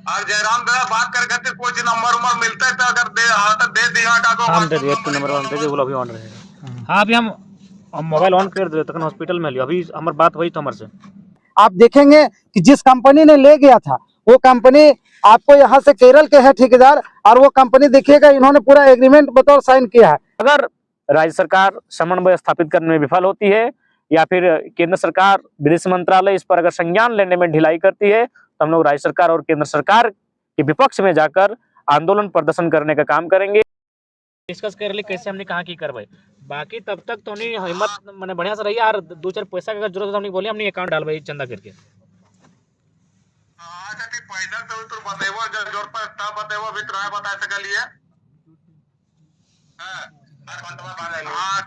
और जयराम दादा बात कर करके कुछ नंबर उम्र मिलता है तो अगर दे हाँ तो दे दिया का को हम दे दिए एक नंबर हम दे दिए, बोलो अभी ऑन रहेगा। हाँ अभी हम मोबाइल ऑन कर दे तक हॉस्पिटल में लियो, अभी हमारी बात हुई तो हमारे से आप देखेंगे कि जिस कंपनी ने ले गया था वो कंपनी आपको यहाँ से केरल के है ठेकेदार, और वो कंपनी देखिएगा इन्होंने पूरा एग्रीमेंट बतौर साइन किया है। अगर राज्य सरकार समन्वय स्थापित करने में विफल होती है या फिर केंद्र सरकार विदेश मंत्रालय इस पर अगर संज्ञान लेने में ढिलाई करती है तो हम लोग राज्य सरकार और केंद्र सरकार के विपक्ष में जाकर आंदोलन प्रदर्शन करने का काम करेंगे। डिस्कस कर ली कैसे हमने कहा की करवाई, बाकी तब तक तो नहीं हिम्मत मैंने बढ़िया से रही यार, दो चार पैसा का जरूरत हमने बोली हमने अकाउंट डालवाई चंदा करके। अच्छा ठीक पैसा तो बताइबो जोर पर तब बताइबो भी तोरा बता सकलिए। हां अकाउंटवा बांध हां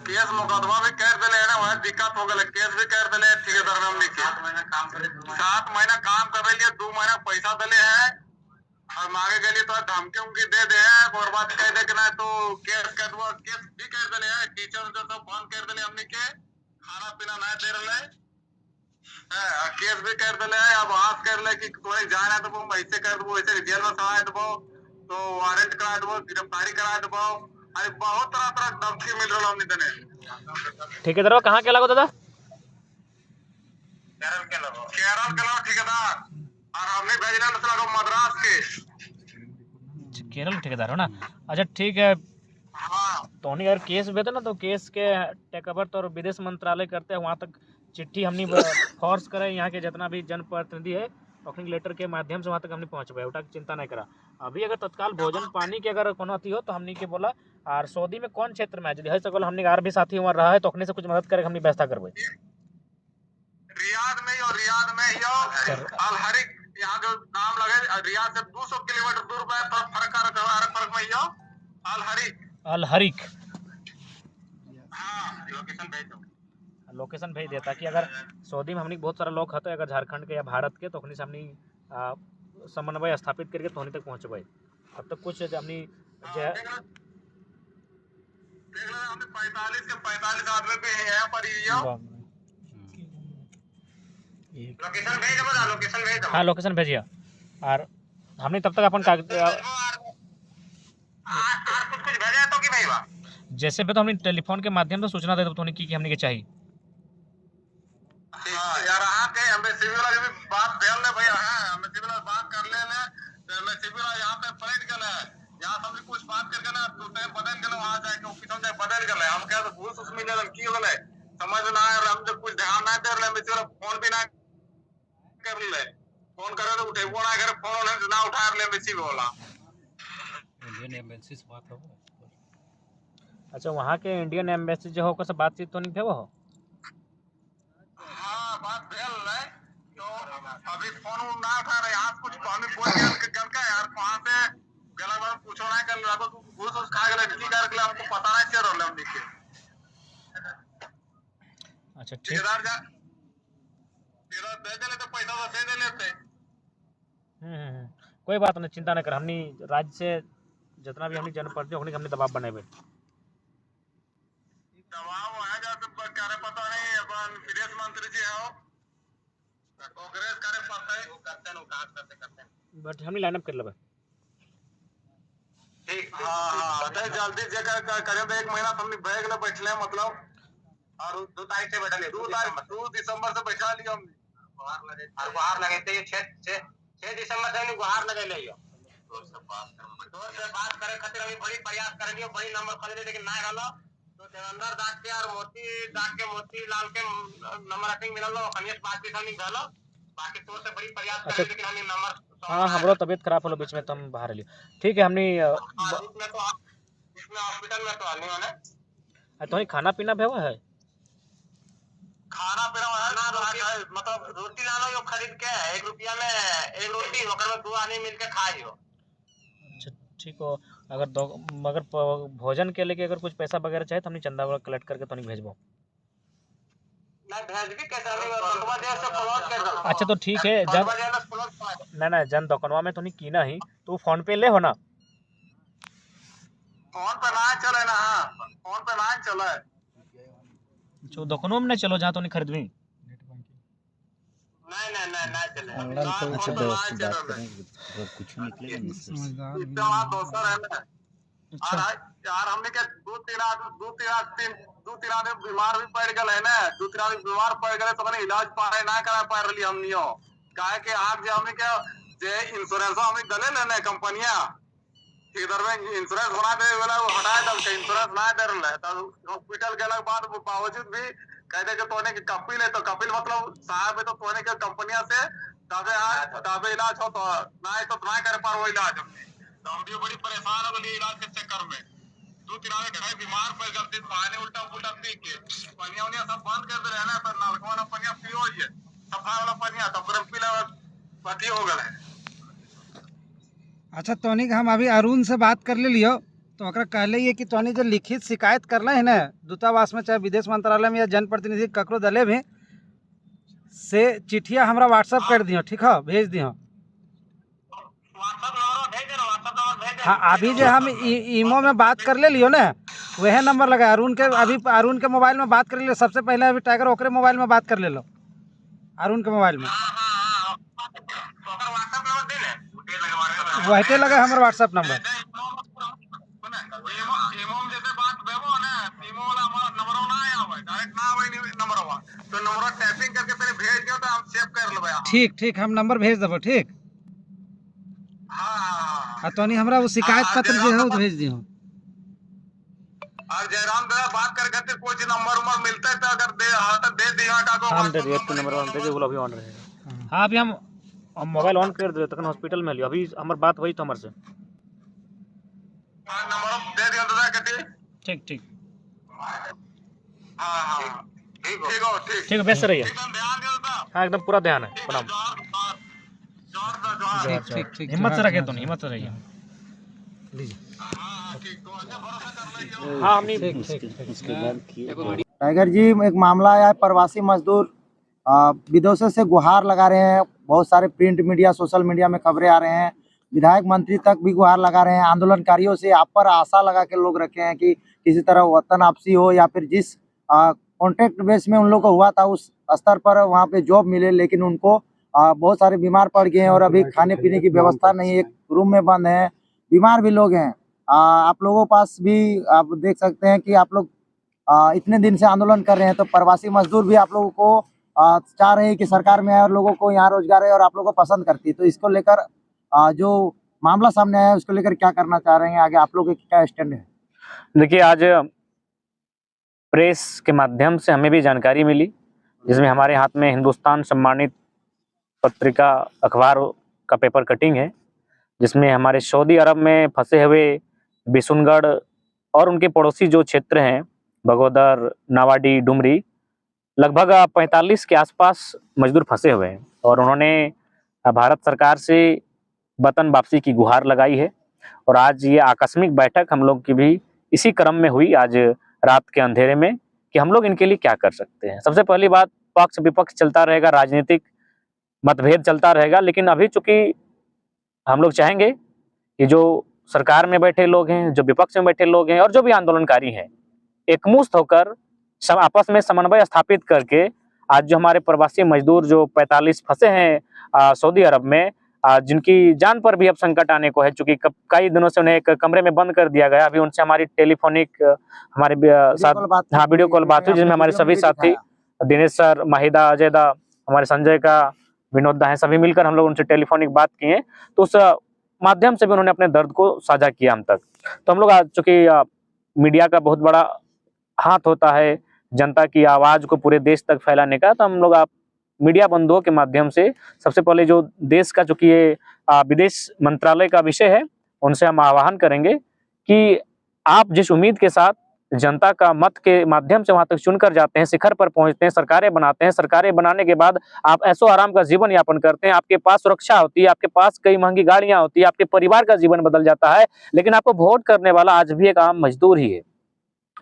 केस मुकदमा भी कर देले है ना, वह दिक्कत हो गले, केस भी कर देले ठेकेदार में हमने के 7 महीना काम कर लिए 2 महीना पैसा देले है और मांगे के लिए तो धमकी उमकी दे दे है और बात कह दे कि ना तो केस कर दो, केस भी कर देले है, टीचर जो सब बंद कर देले हमने के, खाना पीना ना दे रहे है, केस भी कर देले है। अब आस कर ले कि कोई जाना तो वो ऐसे कर दो ऐसे जेल में सजा दो तो वारंट करा दो गिरफ्तारी करा दो, अरे बहुत तरह तरह धमकी मिल रहा हमने तने। ठेकेदार कहाँ के लागो दादा? केरल के लोग ठेकेदार और हमने भेजना मतलब मद्रास के केरल ठेकेदार हो ना, अच्छा ठीक है। हाँ तो अगर केस भेजे ना तो केस के टेक ओवर तो विदेश मंत्रालय करते हैं, वहाँ तक चिट्ठी हमने फोर्स करे यहाँ के जितना भी जनप्रतिनिधि है अपने लेटर के माध्यम से वहाँ तक हमने पहुँचवाए, उठा चिंता नहीं करा। अभी अगर तत्काल भोजन पानी की अगर कोनो अति हो तो हमने के बोला और सऊदी में कौन क्षेत्र में है सकल हमने और भी साथी वहाँ रहा है तो अपने से कुछ मदद करे हमने व्यवस्था करवाई। रियाद में ही और रियाद में ही अल हरिक यहाँ जो नाम लगे रियाद से 200 किलोमीटर दूर पे फर्क में ही अल हरिक। अल हरिक हाँ लोकेशन भेज दो, लोकेशन भेज दे ताकि अगर सऊदी में हमने बहुत सारा लोग होते अगर झारखंड के या भारत के तो अपने से हमने समन्वय स्थापित करके तो तक पहुँचवाई। अब तक कुछ हमने देख लो हमने 45 आदमी पे है यहाँ पर लोकेशन भेज दो ना, लोकेशन भेज दो। हाँ लोकेशन भेजिए और हमने तब तक अपन कागज कुछ भेजा तो कि नहीं बा जैसे भी तो हमने टेलीफोन के माध्यम से सूचना दे दो तो हमने की चाहिए। यार आके एम्बेसी वाला भी बात भेल ले भैया, हां एम्बेसी वाला बात कर ले तो एम्बेसी वाला यहां पे पलट गए है, यहां सब कुछ बात करके ना तो ते बदल गए, वहां जाके ऑफिस में बदल गए, हम कह घूस उस मिले की होले समझ ना आ रहा, हम जब कुछ ध्यान ना दे रहे एम्बेसी वाला फोन भी ना कर ले, फोन करे तो उठे वो ना करे, फोन ना उठा ले एम्बेसी वाला। इंडियन एम्बेसी से बात हो। अच्छा वहाँ के इंडियन एम्बेसी जो हो से बातचीत तो नहीं थे वो? हाँ बात भेल है तो अभी फोन ना उठा रहे, आज कुछ हमें बोल के यार वहां से गला बार पूछो ना कर रहा तो घूस उस खा गए की कर हमको पता नहीं चल रहा हम देखिए। अच्छा ठीक ठेकेदार जा तेरा दे दे तो पैसा तो दे लेते। कोई बात नहीं चिंता नहीं कर, हमने राज्य से जितना भी हमने जनप्रतिनिधि हमने दबाव बनाए हुए दबाव है जैसे करे पता नहीं अपन विदेश मंत्री जी हो कांग्रेस करे पता है वो करते हैं काज करते बट हमने लाइन अप कर लेबे ठीक। हां तो जल्दी जे करे तो 1 महीना हमने बैग ले बैठले मतलब और 2 तारीख से बैठा ले 2 दिसंबर से बैठा लिया हमने गुहार लगे थे 6 दिसंबर से गुहार लगे ले तो से बात करे खातिर अभी बड़ी प्रयास कर लियो, बड़ी नंबर खरीदे लेकिन ना गलो तो देवेंद्र दास के और मोती लाल के नंबर रखिंग मिलल लो कनियस बात के नहीं गलो, बाकी तो से बड़ी प्रयास कर लेकिन हमने नंबर हाँ हमरो तबीयत खराब होलो बीच में तो हम बाहर लियो। ठीक है हमने इसमें हॉस्पिटल में तो आने वाले तो खाना पीना भेवा है, खाना पीना ना मतलब रोटी लानो यो खरीद के 1 रुपया में 1 रोटी ओकर में 2 आदमी मिलके खाइयो। अच्छा ठीक हो। अगर दो मगर भोजन के लिए अगर कुछ पैसा वगैरह चाहिए तो हमने चंदा वगैरह कलेक्ट करके तो नहीं भेजबो ना भेज भी कैसे नहीं बंटवा दे से फॉरवर्ड कर दो। अच्छा तो ठीक है जब ना जन दुकानवा में तो नहीं कीना ही तो फोन पे ले हो ना, फोन पे ना चले ना, हां फोन पे ना चले जो दुकानों में नहीं चलो जहाँ तो नहीं खरीदवी नहीं नहीं नहीं ऑनलाइन तो अच्छा व्यवस्थित बात करें तो कुछ निकलेगा नहीं सर। इससे वहाँ दोसर है ना। अच्छा यार हमने क्या दो तीन आदमी बीमार भी पड़ गए है ना, 2-3 आदमी बीमार पड़ गए तो इलाज पाए ना करा पा रही हमनियो काहे के आज जे हमने क्या जे इंश्योरेंस हमने दले लेने कंपनियां इधर में इंश्योरेंस बना दे वाला वो हटा दे के इंश्योरेंस ना दे रहा है तो हॉस्पिटल के बाद बावजूद भी कहते कि तोने की कपिल है तो कपिल मतलब साहब है तो तोने के कंपनियां से तबे इलाज हो तो ना कर पा वो इलाज हमने तो हम भी बड़ी परेशान हो गए इलाज के चक्कर में 2-3 आदमी घरे बीमार पड़ गए पानी उल्टा पुल्टा पी के पनिया उनिया सब बंद कर दे रहे ना तो नलका वाला पनिया पियो ही है सफा वाला पनिया तो गरम पीला पति हो गए। अच्छा तोनी हम अभी अरुण से बात कर ले लियो तो ओकरा कहले ये कि तोनी जो लिखित शिकायत करना है ना दूतावास में चाहे विदेश मंत्रालय में या जनप्रतिनिधि ककरो दले भी से चिट्ठिया हमरा व्हाट्सएप कर दियो ठीक है भेज दियो। हाँ अभी जो हम ईमो में बात कर ले लियो ना वह नंबर लगा अरुण के अभी अरुण के मोबाइल में बात कर लियो सबसे पहले अभी टाइगर ओकरे मोबाइल में बात कर ले लो अरुण के मोबाइल में वही लगा हमारा व्हाट्सएप नंबर ठीक ठीक हम नंबर भेज देबो ठीक हाँ तो नहीं हमरा वो शिकायत पत्र जो है वो भेज दियो और जयराम दादा बात कर करते कोई नंबर उम्र मिलता है तो अगर दे हाँ तो दे दिया डाको हम दे दिए तो नंबर ऑन दे दिए वो अभी ऑन रहेगा। हाँ अभी हम मोबाइल ऑन कर दे तक हॉस्पिटल में लियो अभी हमारी बात हुई तो हमारे से नंबर दे दिया दादा कहते ठीक ठीक हाँ ठीक ठीक है बेहतर रहिए ध्यान दियो दादा हाँ एकदम पूरा ध्यान है प्रणाम ठीक ठीक हिम्मत से रखे तो नहीं हिम्मत से रहिए हाँ हमने टाइगर जी एक मामला आया है प्रवासी मजदूर विदेशों से गुहार लगा रहे हैं बहुत सारे प्रिंट मीडिया सोशल मीडिया में खबरें आ रहे हैं विधायक मंत्री तक भी गुहार लगा रहे हैं आंदोलनकारियों से आप पर आशा लगा के लोग रखे हैं कि किसी तरह वतन आपसी हो या फिर जिस कॉन्ट्रैक्ट बेस में उन लोग को हुआ था उस स्तर पर वहाँ पे जॉब मिले लेकिन उनको बहुत सारे बीमार पड़ गए हैं और अभी खाने पीने की व्यवस्था नहीं एक रूम में बंद है बीमार भी लोग हैं आप लोगों पास भी आप देख सकते हैं कि आप लोग इतने दिन से आंदोलन कर रहे हैं तो प्रवासी मजदूर भी आप लोगों को चाह रहे हैं कि सरकार में आए और लोगों को यहाँ रोजगार है और आप लोगों को पसंद करती है तो इसको लेकर जो मामला सामने आया है उसको लेकर क्या करना चाह रहे हैं आगे आप लोगों का क्या स्टैंड है। देखिए आज प्रेस के माध्यम से हमें भी जानकारी मिली जिसमें हमारे हाथ में हिंदुस्तान सम्मानित पत्रिका अखबार का पेपर कटिंग है जिसमें हमारे सऊदी अरब में फंसे हुए बिशुनगढ़ और उनके पड़ोसी जो क्षेत्र हैं बगोदर नावाडी डुमरी लगभग 45 के आसपास मजदूर फंसे हुए हैं और उन्होंने भारत सरकार से वतन वापसी की गुहार लगाई है और आज ये आकस्मिक बैठक हम लोग की भी इसी क्रम में हुई आज रात के अंधेरे में कि हम लोग इनके लिए क्या कर सकते हैं। सबसे पहली बात पक्ष विपक्ष चलता रहेगा राजनीतिक मतभेद चलता रहेगा लेकिन अभी चूंकि हम लोग चाहेंगे कि जो सरकार में बैठे लोग हैं जो विपक्ष में बैठे लोग हैं और जो भी आंदोलनकारी हैं एकमुश्त होकर आपस में समन्वय स्थापित करके आज जो हमारे प्रवासी मजदूर जो 45 फंसे हैं सऊदी अरब में जिनकी जान पर भी अब संकट आने को है चूंकि कई दिनों से उन्हें एक कमरे में बंद कर दिया गया अभी उनसे हमारी टेलीफोनिक हमारे साथ वीडियो कॉल बात हुई जिसमें हमारे सभी साथी दिनेश सर माहिदा अजय दा हमारे संजय का विनोद दा है सभी मिलकर हम लोग उनसे टेलीफोनिक बात किए तो उस माध्यम से भी उन्होंने अपने दर्द को साझा किया हम तक। तो हम लोग आज चूंकि मीडिया का बहुत बड़ा हाथ होता है जनता की आवाज को पूरे देश तक फैलाने का तो हम लोग आप मीडिया बंधुओं के माध्यम से सबसे पहले जो देश का चूंकि ये विदेश मंत्रालय का विषय है उनसे हम आह्वान करेंगे कि आप जिस उम्मीद के साथ जनता का मत के माध्यम से वहां तक चुनकर जाते हैं शिखर पर पहुंचते हैं सरकारें बनाते हैं सरकारें बनाने के बाद आप ऐसो आराम का जीवन यापन करते हैं आपके पास सुरक्षा होती है आपके पास कई महंगी गाड़ियां होती है आपके परिवार का जीवन बदल जाता है लेकिन आपको वोट करने वाला आज भी एक आम मजदूर ही है।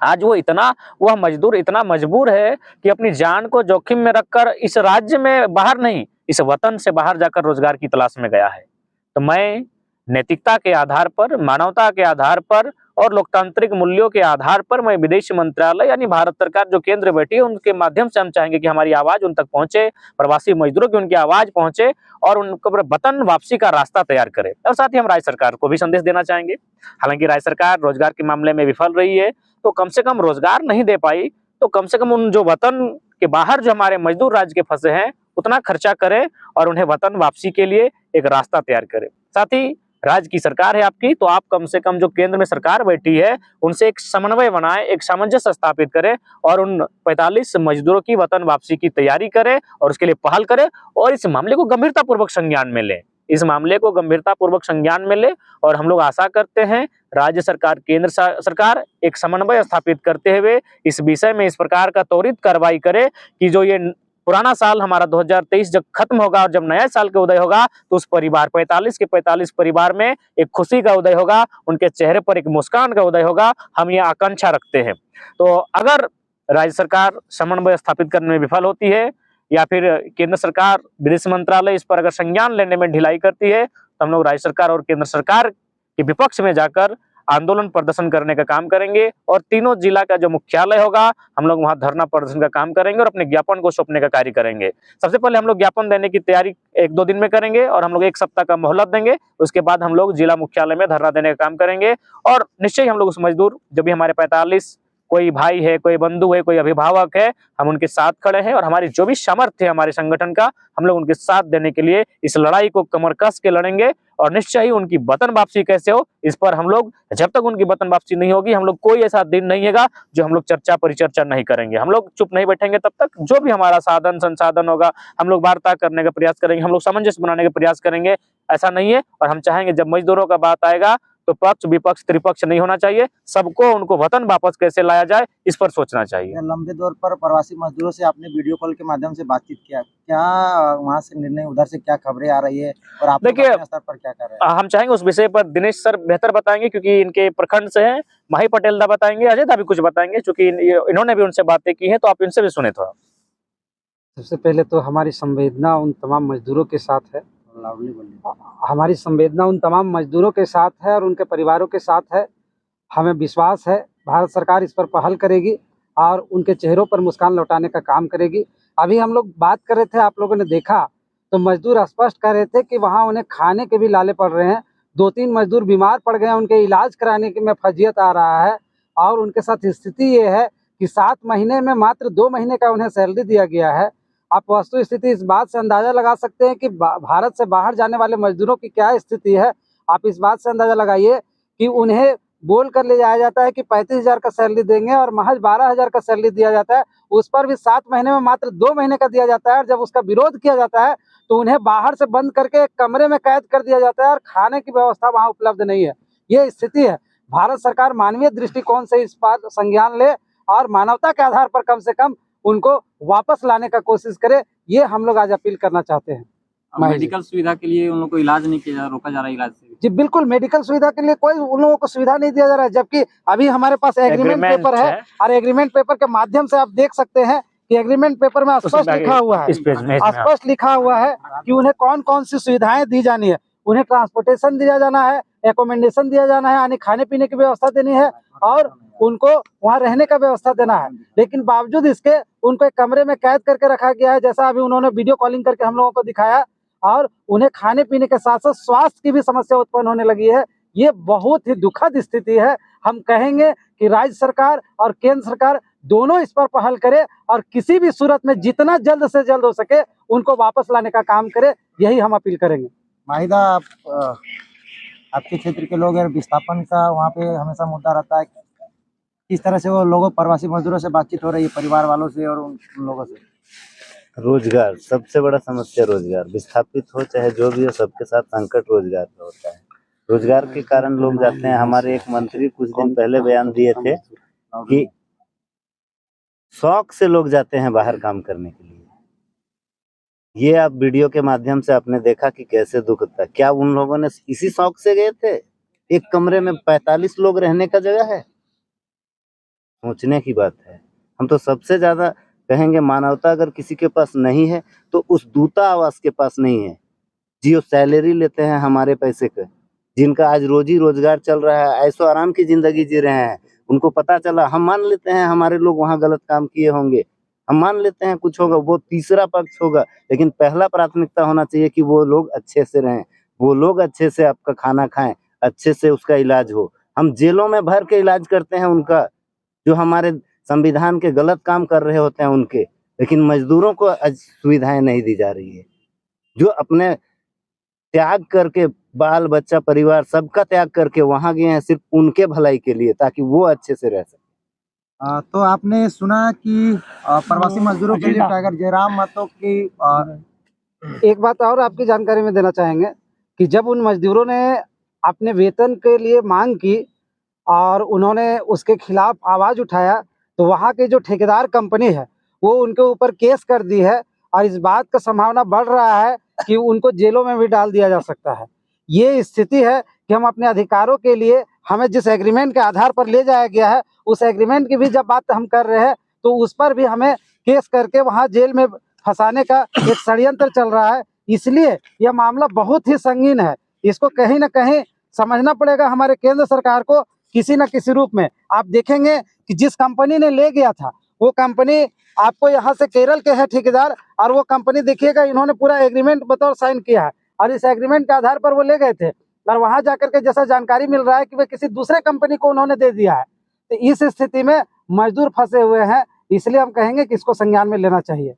आज वह मजदूर इतना मजबूर है कि अपनी जान को जोखिम में रखकर इस राज्य में बाहर नहीं इस वतन से बाहर जाकर रोजगार की तलाश में गया है। तो मैं नैतिकता के आधार पर मानवता के आधार पर और लोकतांत्रिक मूल्यों के आधार पर मैं विदेश मंत्रालय यानी भारत सरकार जो केंद्र बैठी है उनके माध्यम से हम चाहेंगे कि हमारी आवाज उन तक पहुंचे, प्रवासी मजदूरों की उनकी आवाज पहुंचे और उनको वतन वापसी का रास्ता तैयार करे। और साथ ही हम राज्य सरकार को भी संदेश देना चाहेंगे, हालांकि राज्य सरकार रोजगार के मामले में विफल रही है, तो कम से कम रोजगार नहीं दे पाई तो कम से कम उन जो वतन के बाहर जो हमारे मजदूर राज्य के फंसे हैं उतना खर्चा करे और उन्हें वतन वापसी के लिए एक रास्ता तैयार करे। साथ ही राज्य की सरकार है आपकी, तो आप कम से कम जो केंद्र में सरकार बैठी है उनसे एक समन्वय बनाए, एक सामंजस्य स्थापित करे और उन 45 मजदूरों की वतन वापसी की तैयारी करे और उसके लिए पहल करे और इस मामले को गंभीरतापूर्वक संज्ञान में ले, इस मामले को गंभीरतापूर्वक संज्ञान में ले। और हम लोग आशा करते हैं राज्य सरकार, केंद्र सरकार एक समन्वय स्थापित करते हुए इस विषय में इस प्रकार का त्वरित कार्रवाई करे कि जो ये पुराना साल हमारा 2023 जब खत्म होगा और जब नया साल का उदय होगा तो उस परिवार 45 के 45 परिवार में एक खुशी का उदय होगा, उनके चेहरे पर एक मुस्कान का उदय होगा, हम ये आकांक्षा रखते हैं। तो अगर राज्य सरकार समन्वय स्थापित करने में विफल होती है या फिर केंद्र सरकार, विदेश मंत्रालय इस पर अगर संज्ञान लेने में ढिलाई करती है तो हम लोग राज्य सरकार और केंद्र सरकार के विपक्ष में जाकर आंदोलन प्रदर्शन करने का काम करेंगे और तीनों जिला का जो मुख्यालय होगा हम लोग वहां धरना प्रदर्शन का काम करेंगे और अपने ज्ञापन को सौंपने का कार्य करेंगे। सबसे पहले हम लोग ज्ञापन देने की तैयारी 1-2 दिन में करेंगे और हम लोग 1 सप्ताह का मोहलत देंगे, उसके बाद हम लोग जिला मुख्यालय में धरना देने का काम करेंगे और निश्चय ही हम लोग उस मजदूर, जो भी हमारे 45 कोई भाई है, कोई बंधु है, कोई अभिभावक है, हम उनके साथ खड़े हैं और हमारी जो भी सामर्थ्य है हमारे संगठन का, हम लोग उनके साथ देने के लिए इस लड़ाई को कमर कस के लड़ेंगे और निश्चय ही उनकी वतन वापसी कैसे हो इस पर हम लोग, जब तक उनकी वतन वापसी नहीं होगी हम लोग कोई ऐसा दिन नहीं होगा जो हम लोग चर्चा परिचर्चा नहीं करेंगे। हम लोग चुप नहीं बैठेंगे तब तक, जो भी हमारा साधन संसाधन होगा हम लोग वार्ता करने का प्रयास करेंगे, हम लोग सामंजस्य बनाने का प्रयास करेंगे। ऐसा नहीं है और हम चाहेंगे जब मजदूरों का बात आएगा तो पक्ष विपक्ष त्रिपक्ष नहीं होना चाहिए, सबको उनको वतन वापस कैसे लाया जाए इस पर सोचना चाहिए। लंबे दौर पर प्रवासी मजदूरों से आपने वीडियो कॉल के माध्यम से बातचीत किया, क्या वहाँ से निर्णय, उधर से क्या खबरें आ रही है और आप लोग अपने स्तर पर क्या कर रहे हैं? हम चाहेंगे उस विषय पर दिनेश सर बेहतर बताएंगे क्योंकि इनके प्रखंड से हैं, माही पटेल दा बताएंगे, अजय दा भी कुछ बताएंगे क्योंकि इन्होंने भी उनसे बातें की हैं, तो आप इनसे भी सुने थोड़ा। सबसे पहले तो हमारी संवेदना उन तमाम मजदूरों के साथ है, हमारी संवेदना उन तमाम मजदूरों के साथ है और उनके परिवारों के साथ है। हमें विश्वास है भारत सरकार इस पर पहल करेगी और उनके चेहरों पर मुस्कान लौटाने का काम करेगी। अभी हम लोग बात कर रहे थे, आप लोगों ने देखा तो मजदूर स्पष्ट कह रहे थे कि वहाँ उन्हें खाने के भी लाले पड़ रहे हैं। 2-3 मजदूर बीमार पड़ गए हैं, उनके इलाज कराने में फजियत आ रहा है और उनके साथ स्थिति ये है कि 7 महीने में मात्र 2 महीने का उन्हें सैलरी दिया गया है। आप वस्तु स्थिति इस बात से अंदाज़ा लगा सकते हैं कि भारत से बाहर जाने वाले मजदूरों की क्या स्थिति है। आप इस बात से अंदाज़ा लगाइए कि उन्हें बोल कर ले जाया जाता है कि 35,000 का सैलरी देंगे और महज 12,000 का सैलरी दिया जाता है, उस पर भी 7 महीने में मात्र 2 महीने का दिया जाता है। और जब उसका विरोध किया जाता है तो उन्हें बाहर से बंद करके एक कमरे में कैद कर दिया जाता है और खाने की व्यवस्था वहाँ उपलब्ध नहीं है। ये स्थिति है। भारत सरकार मानवीय दृष्टिकोण से इस पर संज्ञान ले और मानवता के आधार पर कम से कम उनको वापस लाने का कोशिश करे, ये हम लोग आज अपील करना चाहते हैं। मेडिकल सुविधा के लिए उन लोगों को इलाज नहीं किया जा, रोका जा रहा है इलाज से। जी बिल्कुल, मेडिकल सुविधा के लिए कोई उन लोगों को सुविधा नहीं दिया जा रहा है, जबकि अभी हमारे पास एग्रीमेंट पेपर है और एग्रीमेंट पेपर के माध्यम से आप देख सकते हैं कि एग्रीमेंट पेपर में स्पष्ट लिखा हुआ है, स्पष्ट लिखा हुआ है कि उन्हें कौन कौन सी सुविधाएं दी जानी है। उन्हें ट्रांसपोर्टेशन दिया जाना है, एकोमोडेशन दिया जाना है, यानी खाने पीने की व्यवस्था देनी है और उनको वहाँ रहने का व्यवस्था देना है। लेकिन बावजूद इसके उनको एक कमरे में कैद करके रखा गया है, जैसा अभी उन्होंने वीडियो कॉलिंग करके हम लोगों को दिखाया, और उन्हें खाने पीने के साथ साथ स्वास्थ्य की भी समस्या उत्पन्न होने लगी है। ये बहुत ही दुखद स्थिति है। हम कहेंगे कि राज्य सरकार और केंद्र सरकार दोनों इस पर पहल करे और किसी भी सूरत में जितना जल्द से जल्द हो सके उनको वापस लाने का काम करे, यही हम अपील करेंगे। माहिदा, आपके क्षेत्र के लोग विस्थापन का वहाँ पे हमेशा मुद्दा रहता है, किस तरह से वो लोगों, प्रवासी मजदूरों से बातचीत हो रही है, परिवार वालों से और उन लोगों से? रोजगार सबसे बड़ा समस्या, रोजगार विस्थापित हो चाहे जो भी हो, सबके साथ संकट रोजगार का होता है। रोजगार के कारण लोग जाते हैं। हमारे एक मंत्री कुछ दिन पहले बयान दिए थे कि शौक से लोग जाते हैं बाहर काम करने के लिए। ये आप वीडियो के माध्यम से आपने देखा कि कैसे दुख होता है। क्या उन लोगों ने इसी शौक से गए थे? एक कमरे में 45 लोग रहने का जगह है, सोचने की बात है। हम तो सबसे ज्यादा कहेंगे मानवता अगर किसी के पास नहीं है तो उस दूतावास के पास नहीं है, जो सैलरी लेते हैं हमारे पैसे के, जिनका आज रोजी रोजगार चल रहा है, ऐशो आराम की जिंदगी जी रहे हैं, उनको पता चला, हम मान लेते हैं हमारे लोग वहाँ गलत काम किए होंगे, हम मान लेते हैं कुछ होगा, वो तीसरा पक्ष होगा, लेकिन पहला प्राथमिकता होना चाहिए कि वो लोग अच्छे से रहें, वो लोग अच्छे से आपका खाना खाएं, अच्छे से उसका इलाज हो। हम जेलों में भर के इलाज करते हैं उनका, जो हमारे संविधान के गलत काम कर रहे होते हैं उनके, लेकिन मजदूरों को आज सुविधाएं नहीं दी जा रही है, जो अपने त्याग करके बाल बच्चा परिवार सबका त्याग करके वहां गए हैं सिर्फ उनके भलाई के लिए, ताकि वो अच्छे से रह सके। तो आपने सुना कि प्रवासी मजदूरों के लिए टाइगर जयराम महतो की एक बात और आपकी जानकारी में देना चाहेंगे कि जब उन मजदूरों ने अपने वेतन के लिए मांग की और उन्होंने उसके खिलाफ आवाज़ उठाया, तो वहाँ की जो ठेकेदार कंपनी है वो उनके ऊपर केस कर दी है और इस बात का संभावना बढ़ रहा है कि उनको जेलों में भी डाल दिया जा सकता है। ये स्थिति है कि हम अपने अधिकारों के लिए हमें जिस एग्रीमेंट के आधार पर ले जाया गया है, उस एग्रीमेंट की भी जब बात हम कर रहे हैं तो उस पर भी हमें केस करके वहाँ जेल में फंसाने का एक षड्यंत्र चल रहा है। इसलिए यह मामला बहुत ही संगीन है, इसको कहीं ना कहीं समझना पड़ेगा हमारे केंद्र सरकार को किसी न किसी रूप में। आप देखेंगे कि जिस कंपनी ने ले गया था वो कंपनी आपको यहाँ से केरल के है ठेकेदार, और वो कंपनी देखिएगा इन्होंने पूरा एग्रीमेंट बतौर साइन किया है और इस एग्रीमेंट के आधार पर वो ले गए थे, और वहाँ जाकर के जैसा जानकारी मिल रहा है कि वे किसी दूसरे कंपनी को उन्होंने दे दिया है। तो इस स्थिति में मजदूर फंसे हुए हैं, इसलिए हम कहेंगे कि इसको संज्ञान में लेना चाहिए।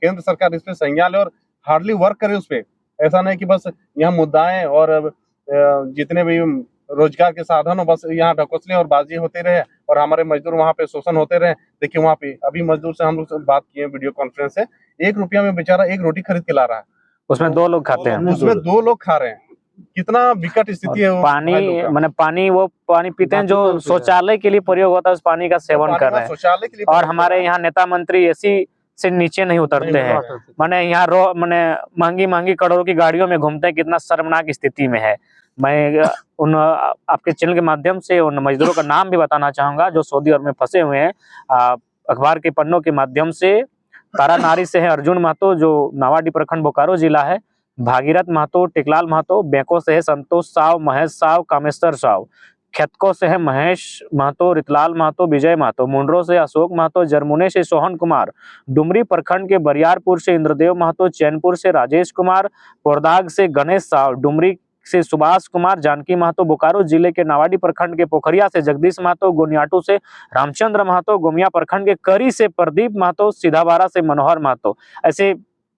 केंद्र सरकार इस पे संज्ञान ले और हार्डली वर्क करे उस पे। ऐसा नहीं कि बस यहाँ मुद्दाएं और जितने भी रोजगार के साधन हो बस यहाँ ढकोसले और बाजी होते रहे और हमारे मजदूर वहाँ पे शोषण होते रहे। देखिए वहाँ पे अभी मजदूर से हम लोग बात किए वीडियो कॉन्फ्रेंस से, 1 रुपया में बेचारा 1 रोटी खरीद के ला रहा है, उसमें 2 लोग खाते हैं, उसमें 2 लोग खा रहे हैं। कितना विकट स्थिति है। पानी माने पानी वो पानी पीते हैं जो शौचालय के लिए प्रयोग होता है, उस पानी का सेवन कर रहे हैं। शौचालय के लिए और हमारे यहाँ नेता मंत्री एसी से नीचे नहीं उतरते हैं, माने यहाँ माने महंगी महंगी करोड़ों की गाड़ियों में घूमते हैं। कितना शर्मनाक स्थिति में है। मैं उन आपके चैनल के माध्यम से उन मजदूरों का नाम भी बताना चाहूंगा जो सऊदी अरब में फंसे हुए हैं। अखबार के पन्नों के माध्यम से तारानारी से है अर्जुन महतो जो नावाडी प्रखंड बोकारो जिला है, भागीरथ महतो, टेकलाल महतो, बेको से है संतोष साव, महेश साव, कामेश्वर साव, खेतको से है महेश महतो, रितलाल महतो, विजय महतो, मुंड्रो से अशोक महतो, जरमुने से सोहन कुमार, डुमरी प्रखंड के बरियारपुर से इंद्रदेव महतो, चैनपुर से राजेश कुमार, पोरदाग से गणेश साव, डुमरी से सुभाष कुमार, जानकी महतो, बोकारो जिले के नावाडी प्रखंड के पोखरिया से जगदीश महतो, गोनियाटू से रामचंद्र महतो, गोमिया प्रखंड के करी से प्रदीप महतो, सीधाबारा से मनोहर महतो। ऐसे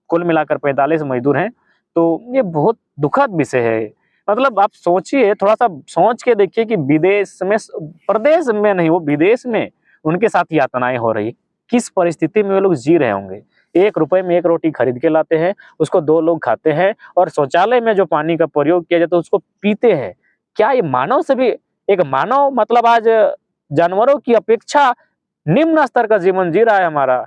कुल मिलाकर 45 मजदूर हैं। तो ये बहुत दुखद विषय है। मतलब आप सोचिए, थोड़ा सा सोच के देखिए कि विदेश में, प्रदेश में नहीं, वो विदेश में उनके साथ यातनाएं हो रही, किस परिस्थिति में वो लोग जी रहे होंगे। 1 रुपए में 1 रोटी खरीद के लाते हैं, उसको 2 लोग खाते हैं और शौचालय में जो पानी का प्रयोग किया जाता है उसको पीते हैं। क्या ये मानव से भी एक मानव, मतलब आज जानवरों की अपेक्षा निम्न स्तर का जीवन जी रहा है हमारा।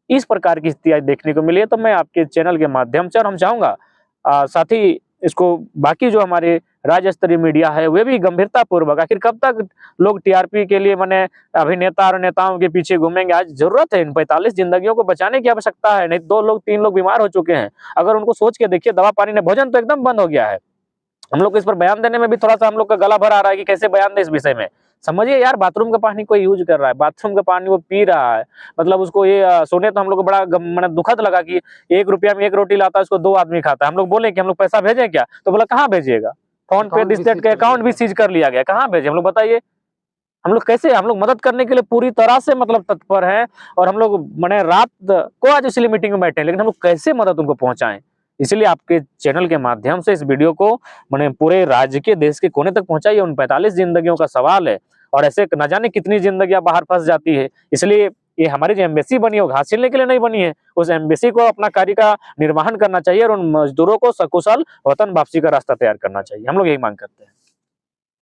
इस प्रकार की स्थिति आज देखने को मिली है। तो मैं आपके चैनल के माध्यम से, और हम चाहूंगा साथ ही इसको बाकी जो हमारे राज्य स्तरीय मीडिया है वे भी गंभीरता पूर्वक, आखिर कब तक लोग टीआरपी के लिए माने अभिनेता और नेताओं के पीछे घूमेंगे। आज जरूरत है, इन 45 जिंदगियों को बचाने की आवश्यकता है। नहीं 2 लोग 3 लोग बीमार हो चुके हैं। अगर उनको सोच के देखिए, दवा पानी ने, भोजन तो एकदम बंद हो गया है। हम लोग इस पर बयान देने में भी थोड़ा सा हम लोग का गला भर आ रहा है कि कैसे बयान दे इस विषय में। समझिए यार, बाथरूम का पानी कोई यूज कर रहा है, बाथरूम का पानी वो पी रहा है, मतलब उसको ये सुने तो हम लोग को बड़ा मतलब दुखद लगा कि 1 रुपया में 1 रोटी लाता है, उसको 2 आदमी खाता है। हम लोग बोले कि हम लोग पैसा भेजें क्या, तो बोला कहाँ भेजिएगा, फोन पे डिस्टेट का अकाउंट भी सीज कर लिया गया, कहाँ भेजे हम लोग बताइए। हम लोग कैसे, हम लोग मदद करने के लिए पूरी तरह से मतलब तत्पर हैं और हम लोग मैंने रात को आज इसलिए मीटिंग में बैठे हैं, लेकिन हम लोग कैसे मदद उनको पहुंचाएं। इसलिए आपके चैनल के माध्यम से इस वीडियो को मैंने पूरे राज्य के, देश के कोने तक पहुंचाइए। उन 45 जिंदगियों का सवाल है और ऐसे न जाने कितनी जिंदगियां बाहर फंस जाती है। इसलिए ये हमारी जो एम्बेसी बनी है वो घास छीलने के लिए नहीं बनी है। उस एम्बेसी को अपना कार्य का निर्वहन करना चाहिए और उन मजदूरों को सकुशल वतन वापसी का रास्ता तैयार करना चाहिए। हम लोग यही मांग करते हैं।